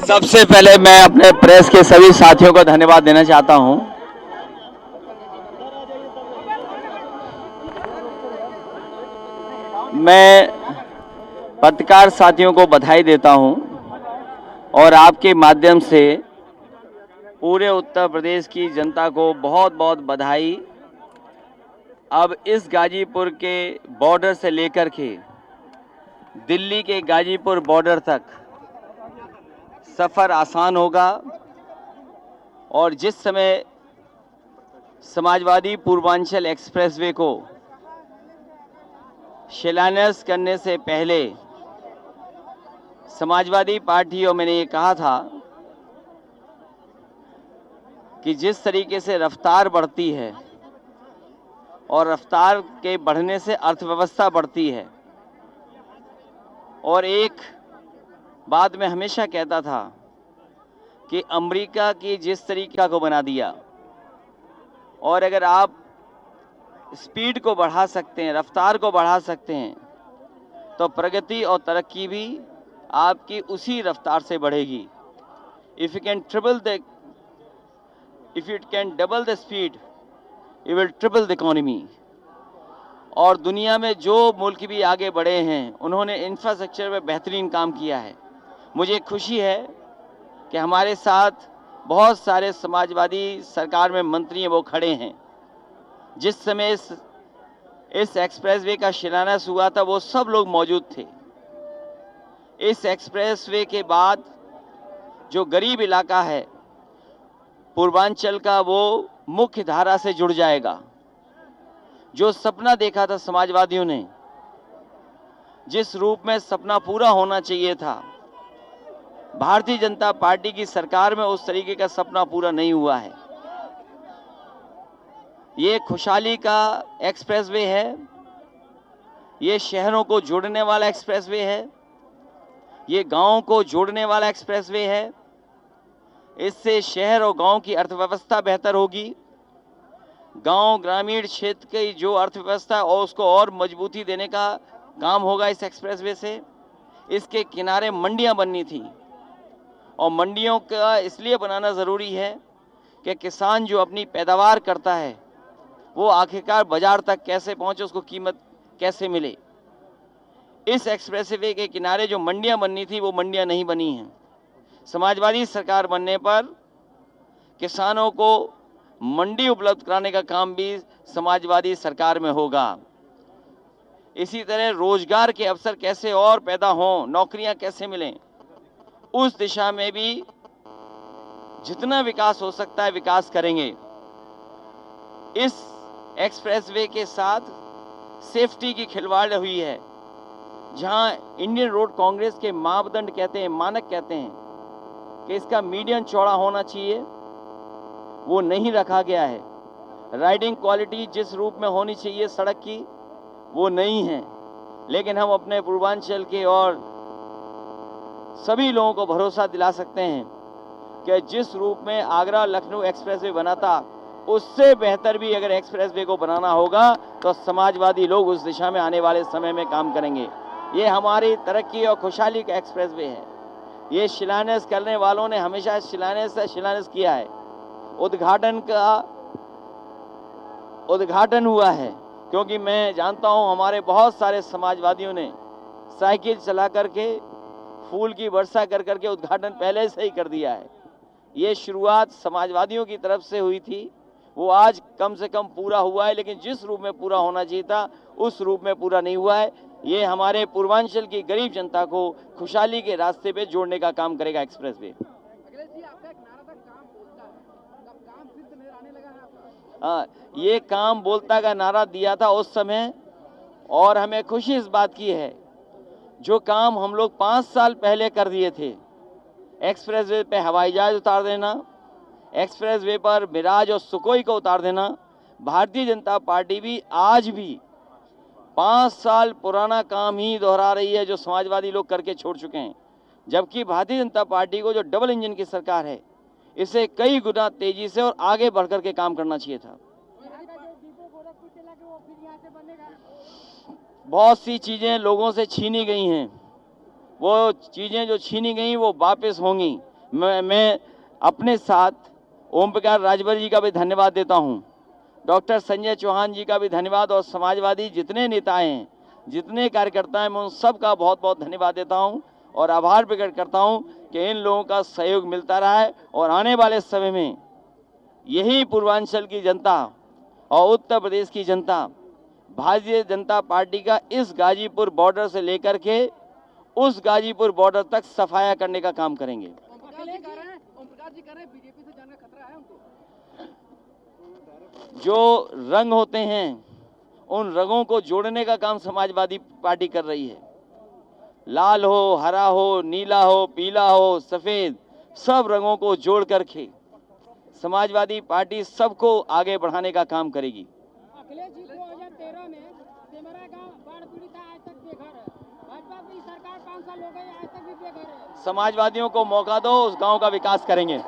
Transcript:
सबसे पहले मैं अपने प्रेस के सभी साथियों को धन्यवाद देना चाहता हूं। मैं पत्रकार साथियों को बधाई देता हूं और आपके माध्यम से पूरे उत्तर प्रदेश की जनता को बहुत बहुत बधाई। अब इस गाजीपुर के बॉर्डर से लेकर के दिल्ली के गाजीपुर बॉर्डर तक सफ़र आसान होगा और जिस समय समाजवादी पूर्वांचल एक्सप्रेसवे को शिलान्यास करने से पहले समाजवादी पार्टी और मैंने ये कहा था कि जिस तरीके से रफ्तार बढ़ती है और रफ्तार के बढ़ने से अर्थव्यवस्था बढ़ती है, और एक बात मैं हमेशा कहता था कि अमेरिका की जिस तरीका को बना दिया, और अगर आप स्पीड को बढ़ा सकते हैं, रफ्तार को बढ़ा सकते हैं, तो प्रगति और तरक्की भी आपकी उसी रफ्तार से बढ़ेगी। If you can double the speed you will triple the economy. और दुनिया में जो मुल्क भी आगे बढ़े हैं उन्होंने इंफ्रास्ट्रक्चर में बेहतरीन काम किया है। मुझे खुशी है कि हमारे साथ बहुत सारे समाजवादी सरकार में मंत्री हैं, वो खड़े हैं। जिस समय इस एक्सप्रेसवे का शिलान्यास हुआ था वो सब लोग मौजूद थे। इस एक्सप्रेसवे के बाद जो गरीब इलाका है पूर्वांचल का, वो मुख्य धारा से जुड़ जाएगा। जो सपना देखा था समाजवादियों ने, जिस रूप में सपना पूरा होना चाहिए था, भारतीय जनता पार्टी की सरकार में उस तरीके का सपना पूरा नहीं हुआ है। ये खुशहाली का एक्सप्रेसवे है, ये शहरों को जोड़ने वाला एक्सप्रेसवे है, ये गांवों को जोड़ने वाला एक्सप्रेसवे है। इससे शहर और गांव की अर्थव्यवस्था बेहतर होगी। गांव ग्रामीण क्षेत्र की जो अर्थव्यवस्था और उसको और मजबूती देने का काम होगा इस एक्सप्रेसवे से। इसके किनारे मंडियां बननी थी, और मंडियों का इसलिए बनाना ज़रूरी है कि किसान जो अपनी पैदावार करता है वो आखिरकार बाजार तक कैसे पहुंचे, उसको कीमत कैसे मिले। इस एक्सप्रेसवे के किनारे जो मंडियां बननी थी वो मंडियां नहीं बनी हैं। समाजवादी सरकार बनने पर किसानों को मंडी उपलब्ध कराने का काम भी समाजवादी सरकार में होगा। इसी तरह रोजगार के अवसर कैसे और पैदा हों, नौकरियां कैसे मिलें, उस दिशा में भी जितना विकास हो सकता है विकास करेंगे। इस एक्सप्रेसवे के साथ सेफ्टी की खिलवाड़ हुई है। जहां इंडियन रोड कांग्रेस के मापदंड कहते हैं, मानक कहते हैं कि इसका मीडियम चौड़ा होना चाहिए, वो नहीं रखा गया है। राइडिंग क्वालिटी जिस रूप में होनी चाहिए सड़क की, वो नहीं है। लेकिन हम अपने पूर्वांचल के और सभी लोगों को भरोसा दिला सकते हैं कि जिस रूप में आगरा लखनऊ एक्सप्रेसवे बना था, उससे बेहतर भी अगर एक्सप्रेसवे को बनाना होगा तो समाजवादी लोग उस दिशा में आने वाले समय में काम करेंगे। ये हमारी तरक्की और खुशहाली का एक्सप्रेसवे है। ये शिलान्यास करने वालों ने हमेशा शिलान्यास किया है। उद्घाटन हुआ है, क्योंकि मैं जानता हूं हमारे बहुत सारे समाजवादियों ने साइकिल चला करके, फूल की वर्षा कर करके उद्घाटन पहले से ही कर दिया है। ये शुरुआत समाजवादियों की तरफ से हुई थी, वो आज कम से कम पूरा हुआ है, लेकिन जिस रूप में पूरा होना चाहिए था उस रूप में पूरा नहीं हुआ है। ये हमारे पूर्वांचल की गरीब जनता को खुशहाली के रास्ते पे जोड़ने का काम करेगा एक्सप्रेसवे। हाँ, ये काम बोलता का नारा दिया था उस समय, और हमें खुशी इस बात की है जो काम हम लोग 5 साल पहले कर दिए थे, एक्सप्रेसवे पे हवाई जहाज उतार देना, एक्सप्रेसवे पर मिराज और सुकोई को उतार देना, भारतीय जनता पार्टी भी आज भी 5 साल पुराना काम ही दोहरा रही है जो समाजवादी लोग करके छोड़ चुके हैं। जबकि भारतीय जनता पार्टी को जो डबल इंजन की सरकार है, इसे कई गुना तेजी से और आगे बढ़कर के काम करना चाहिए था। बहुत सी चीजें लोगों से छीनी गई हैं, वो चीजें जो छीनी गई वो वापस होंगी। मैं अपने साथ ओम प्रकाश राजभर जी का भी धन्यवाद देता हूं, डॉक्टर संजय चौहान जी का भी धन्यवाद, और समाजवादी जितने नेता हैं, जितने कार्यकर्ता हैं, मैं उन सब का बहुत बहुत धन्यवाद देता हूं और आभार प्रकट करता हूं कि इन लोगों का सहयोग मिलता रहा है। और आने वाले समय में यही पूर्वांचल की जनता और उत्तर प्रदेश की जनता भारतीय जनता पार्टी का इस गाजीपुर बॉर्डर से लेकर के उस गाजीपुर बॉर्डर तक सफाया करने का काम करेंगे। ओम प्रकाश जी कह रहे हैं बीजेपी से जाने का खतरा है उनको। जो रंग होते हैं उन रंगों को जोड़ने का काम समाजवादी पार्टी कर रही है। लाल हो, हरा हो, नीला हो, पीला हो, सफेद, सब रंगों को जोड़ करके समाजवादी पार्टी सबको आगे बढ़ाने का काम करेगी। अखिलेश जी 2013 में सेमरा गांव बाढ़ पीड़ित था, आज तक बेघर है। भाजपा की सरकार 5 साल हो गए, आज तक भी बेघर है। समाजवादियों को मौका दो, उस गांव का विकास करेंगे।